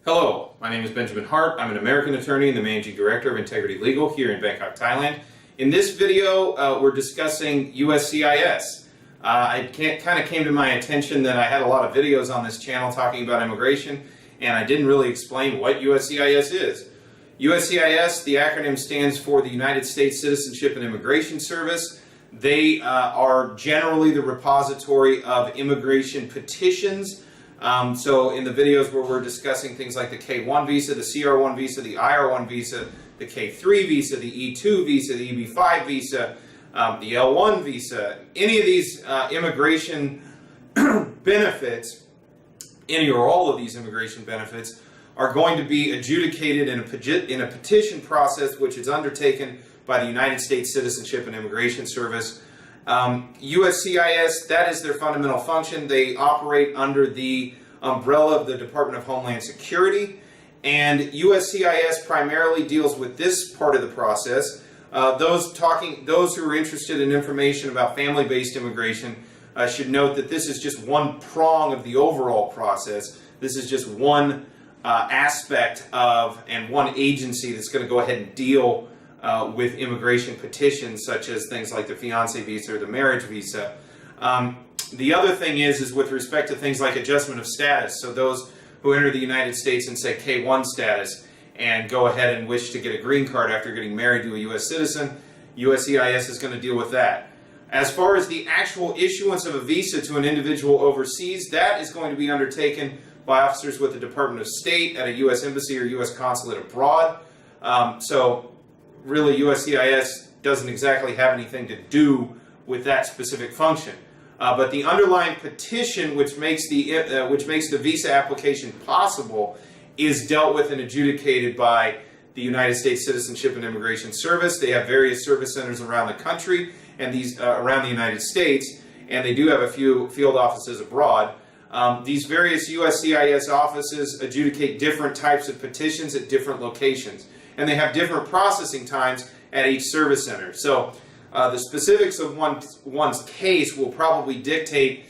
Hello, my name is Benjamin Hart. I'm an American attorney and the Managing Director of Integrity Legal here in Bangkok, Thailand. In this video, we're discussing USCIS. It kind of came to my attention that I had a lot of videos on this channel talking about immigration, and I didn't really explain what USCIS is. USCIS, the acronym stands for the United States Citizenship and Immigration Service. They are generally the repository of immigration petitions. So in the videos where we're discussing things like the K-1 visa, the CR-1 visa, the IR-1 visa, the K-3 visa, the E-2 visa, the EB-5 visa, the L-1 visa, any of these immigration benefits, any or all of these immigration benefits, are going to be adjudicated in a petition process which is undertaken by the United States Citizenship and Immigration Service. USCIS, that is their fundamental function. They operate under the umbrella of the Department of Homeland Security, and USCIS primarily deals with this part of the process. Those who are interested in information about family-based immigration should note that this is just one prong of the overall process. This is just one aspect of and one agency that's going to go ahead and deal with immigration petitions such as things like the fiancé visa or the marriage visa. The other thing is with respect to things like adjustment of status. So those who enter the United States in, say, K-1 status and go ahead and wish to get a green card after getting married to a U.S. citizen, USCIS is going to deal with that. As far as the actual issuance of a visa to an individual overseas, that is going to be undertaken by officers with the Department of State at a U.S. embassy or U.S. consulate abroad. So really, USCIS doesn't exactly have anything to do with that specific function. But the underlying petition, which makes the visa application possible, is dealt with and adjudicated by the United States Citizenship and Immigration Service. They have various service centers around the country and these around the United States, and they do have a few field offices abroad. These various USCIS offices adjudicate different types of petitions at different locations, and they have different processing times at each service center. So the specifics of one's case will probably dictate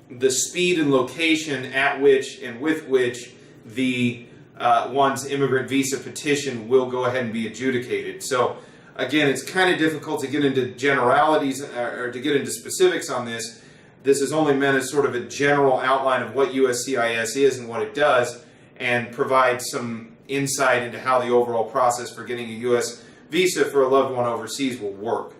the speed and location at which and with which the one's immigrant visa petition will go ahead and be adjudicated. So again, it's kind of difficult to get into generalities or to get into specifics on this. This is only meant as sort of a general outline of what USCIS is and what it does, and provide some insight into how the overall process for getting a U.S. visa for a loved one overseas will work.